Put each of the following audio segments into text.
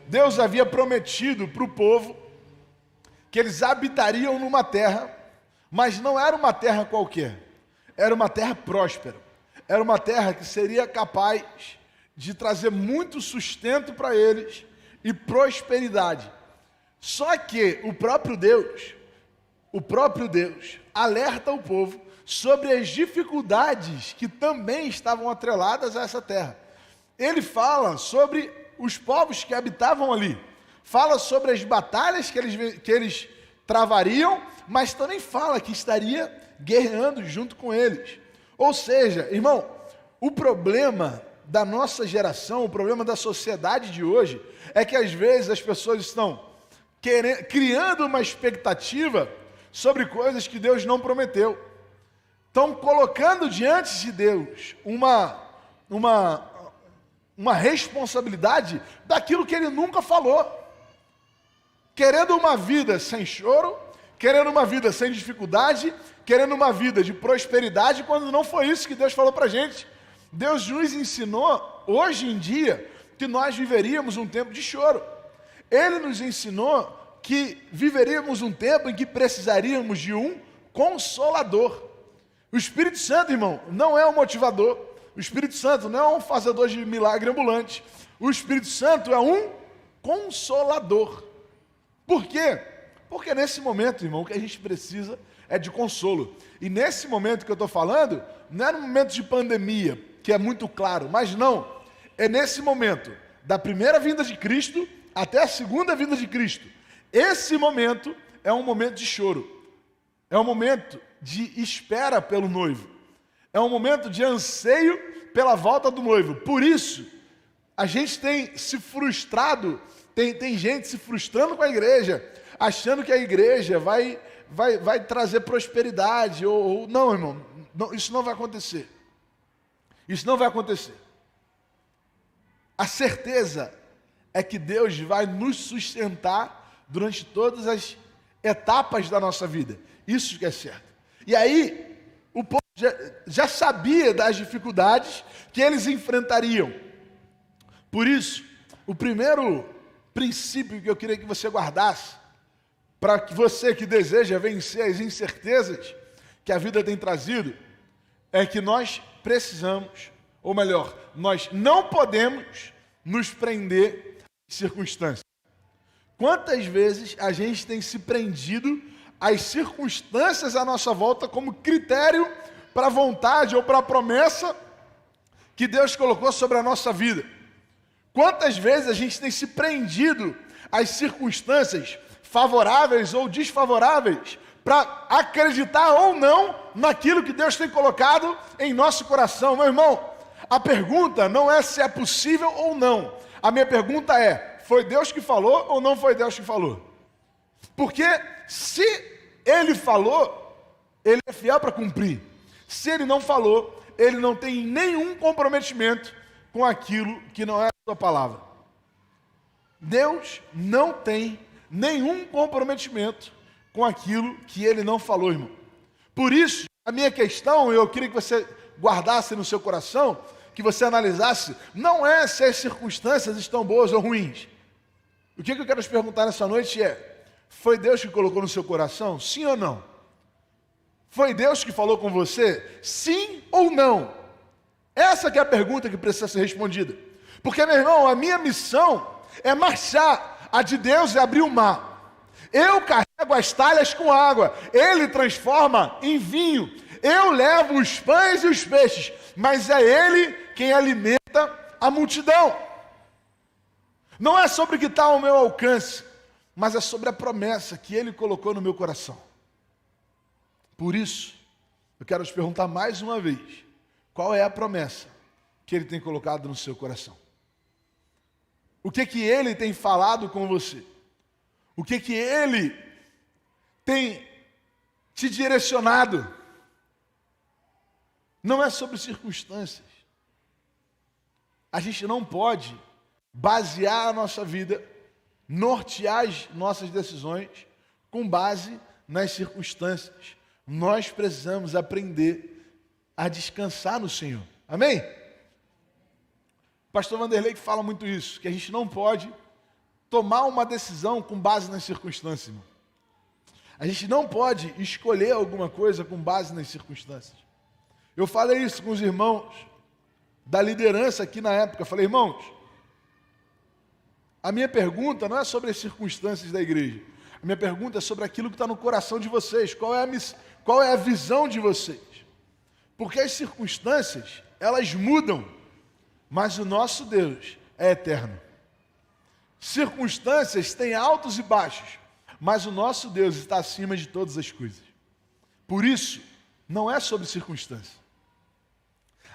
Deus havia prometido para o povo que eles habitariam numa terra, mas não era uma terra qualquer, era uma terra próspera, era uma terra que seria capaz de trazer muito sustento para eles e prosperidade. Só que o próprio Deus alerta o povo sobre as dificuldades que também estavam atreladas a essa terra. Ele fala sobre os povos que habitavam ali, fala sobre as batalhas que eles travariam, mas também fala que estaria guerreando junto com eles. Ou seja, irmão, o problema da nossa geração, o problema da sociedade de hoje, é que às vezes as pessoas estão criando uma expectativa sobre coisas que Deus não prometeu. Estão colocando diante de Deus uma responsabilidade daquilo que Ele nunca falou. Querendo uma vida sem choro, querendo uma vida sem dificuldade, querendo uma vida de prosperidade, quando não foi isso que Deus falou para a gente. Deus nos ensinou, hoje em dia, que nós viveríamos um tempo de choro. Ele nos ensinou que viveríamos um tempo em que precisaríamos de um consolador. O Espírito Santo, irmão, não é um motivador. O Espírito Santo não é um fazedor de milagre ambulante. O Espírito Santo é um consolador. Por quê? Porque nesse momento, irmão, o que a gente precisa é de consolo. E nesse momento que eu estou falando, não é no momento de pandemia, que é muito claro, mas não. É nesse momento, da primeira vinda de Cristo até a segunda vinda de Cristo. Esse momento é um momento de choro. É um momento de espera pelo noivo. É um momento de anseio pela volta do noivo. Por isso, a gente tem se frustrado, tem gente se frustrando com a igreja, achando que a igreja vai trazer prosperidade. Ou não, irmão, não, isso não vai acontecer. Isso não vai acontecer. A certeza é que Deus vai nos sustentar durante todas as etapas da nossa vida. Isso que é certo. E aí, o povo já sabia das dificuldades que eles enfrentariam. Por isso, o primeiro princípio que eu queria que você guardasse, para que você que deseja vencer as incertezas que a vida tem trazido, é que nós precisamos, ou melhor, nós não podemos nos prender em circunstâncias. Quantas vezes a gente tem se prendido às circunstâncias à nossa volta como critério para a vontade ou para a promessa que Deus colocou sobre a nossa vida? Quantas vezes a gente tem se prendido às circunstâncias favoráveis ou desfavoráveis para acreditar ou não naquilo que Deus tem colocado em nosso coração? Meu irmão, a pergunta não é se é possível ou não. A minha pergunta é: foi Deus que falou ou não foi Deus que falou? Porque se Ele falou, Ele é fiel para cumprir. Se Ele não falou, Ele não tem nenhum comprometimento com aquilo que não é a sua palavra. Deus não tem nenhum comprometimento com aquilo que Ele não falou, irmão. Por isso, a minha questão, eu queria que você guardasse no seu coração, que você analisasse, não é se as circunstâncias estão boas ou ruins. O que eu quero te perguntar nessa noite é: foi Deus que colocou no seu coração? Sim ou não? Foi Deus que falou com você? Sim ou não? Essa que é a pergunta que precisa ser respondida. Porque, meu irmão, a minha missão é marchar. A de Deus é abrir o mar. Eu carrego as talhas com água. Ele transforma em vinho. Eu levo os pães e os peixes. Mas é Ele quem alimenta a multidão. Não é sobre o que está ao meu alcance, mas é sobre a promessa que Ele colocou no meu coração. Por isso, eu quero te perguntar mais uma vez: qual é a promessa que Ele tem colocado no seu coração? O que Ele tem falado com você? O que Ele tem te direcionado? Não é sobre circunstâncias. A gente não pode basear a nossa vida, nortear as nossas decisões com base nas circunstâncias. Nós precisamos aprender a descansar no Senhor. Amém? O pastor Vanderlei que fala muito isso, que a gente não pode tomar uma decisão com base nas circunstâncias, irmão. A gente não pode escolher alguma coisa com base nas circunstâncias. Eu falei isso com os irmãos da liderança aqui na época. Eu falei, irmãos, a minha pergunta não é sobre as circunstâncias da igreja. A minha pergunta é sobre aquilo que está no coração de vocês. Qual é a visão de vocês? Porque as circunstâncias, elas mudam, mas o nosso Deus é eterno. Circunstâncias têm altos e baixos, mas o nosso Deus está acima de todas as coisas. Por isso, não é sobre circunstância.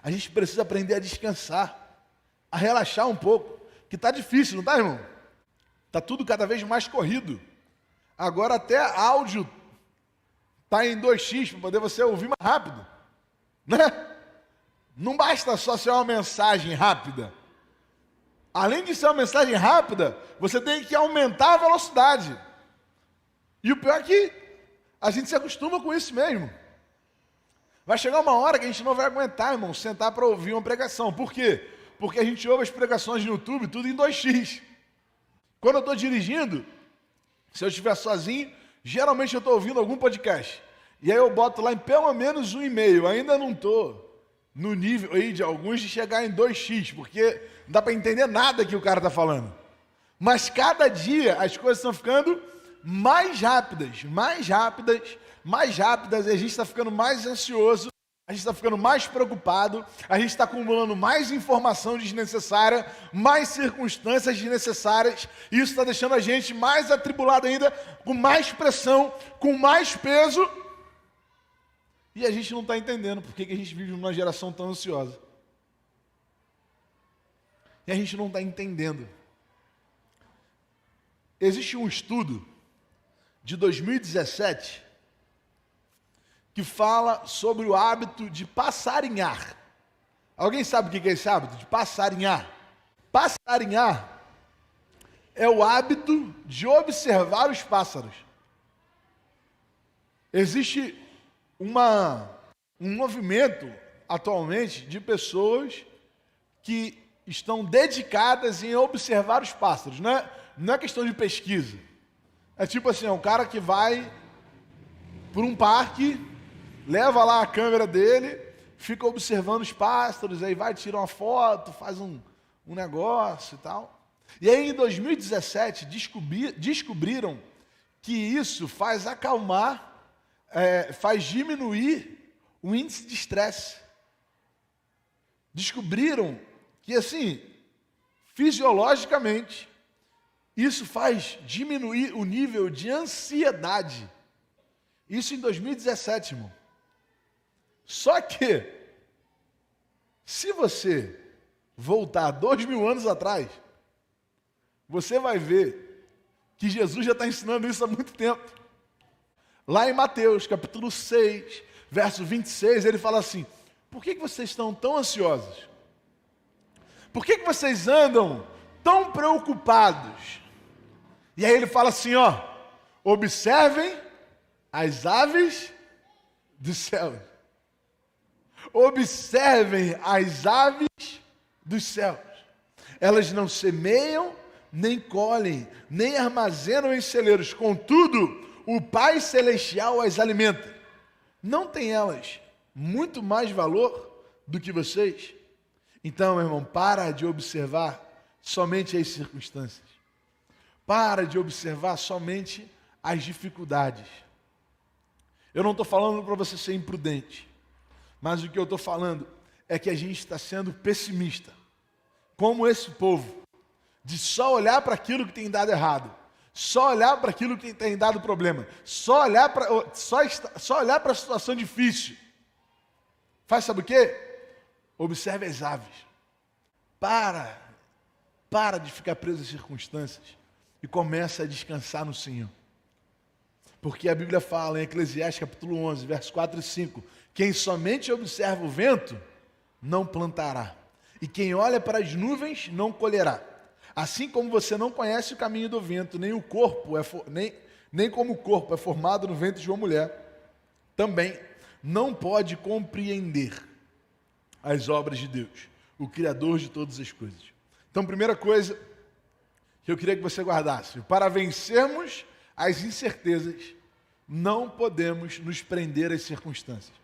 A gente precisa aprender a descansar, a relaxar um pouco, que está difícil, não está, irmão? Está tudo cada vez mais corrido. Agora até áudio está em 2x, para poder você ouvir mais rápido. Né? Não basta só ser uma mensagem rápida. Além de ser uma mensagem rápida, você tem que aumentar a velocidade. E o pior é que a gente se acostuma com isso mesmo. Vai chegar uma hora que a gente não vai aguentar, irmão, sentar para ouvir uma pregação. Por quê? Porque a gente ouve as pregações no YouTube tudo em 2x. Quando eu estou dirigindo, se eu estiver sozinho, geralmente eu estou ouvindo algum podcast. E aí eu boto lá em pelo menos 1,5. Ainda não estou no nível aí de alguns de chegar em 2x, porque não dá para entender nada que o cara está falando. Mas cada dia as coisas estão ficando mais rápidas, e a gente está ficando mais ansioso, a gente está ficando mais preocupado, a gente está acumulando mais informação desnecessária, mais circunstâncias desnecessárias, e isso está deixando a gente mais atribulado ainda, com mais pressão, com mais peso, e a gente não está entendendo por que a gente vive numa geração tão ansiosa. E a gente não está entendendo. Existe um estudo de 2017 que fala sobre o hábito de passarinhar. Alguém sabe o que é esse hábito de passarinhar? Passarinhar é o hábito de observar os pássaros. Existe um movimento atualmente de pessoas que estão dedicadas em observar os pássaros. Não é questão de pesquisa. É tipo assim, é um cara que vai por um parque, leva lá a câmera dele, fica observando os pássaros, aí vai tirar uma foto, faz um negócio e tal. E aí em 2017 descobriram que isso faz acalmar, faz diminuir o índice de estresse. Descobriram que assim, fisiologicamente, isso faz diminuir o nível de ansiedade. Isso em 2017, irmão. Só que, se você voltar 2000 anos atrás, você vai ver que Jesus já está ensinando isso há muito tempo. Lá em Mateus, capítulo 6, verso 26, ele fala assim, por que vocês estão tão ansiosos? Por que vocês andam tão preocupados? E aí ele fala assim, observem as aves do céu. Observem as aves dos céus. Elas não semeiam, nem colhem, nem armazenam em celeiros. Contudo, o Pai Celestial as alimenta. Não tem elas muito mais valor do que vocês? Então, meu irmão, para de observar somente as circunstâncias. Para de observar somente as dificuldades. Eu não estou falando para você ser imprudente, mas o que eu estou falando é que a gente está sendo pessimista, como esse povo, de só olhar para aquilo que tem dado errado, só olhar para aquilo que tem dado problema, só olhar para a situação difícil. Faz sabe o quê? Observe as aves. Para de ficar preso às circunstâncias e começa a descansar no Senhor. Porque a Bíblia fala em Eclesiastes capítulo 11, versos 4 e 5, quem somente observa o vento, não plantará. E quem olha para as nuvens, não colherá. Assim como você não conhece o caminho do vento, nem como o corpo é formado no ventre de uma mulher, também não pode compreender as obras de Deus, o Criador de todas as coisas. Então, primeira coisa que que eu queria que você guardasse. Para vencermos as incertezas, não podemos nos prender às circunstâncias.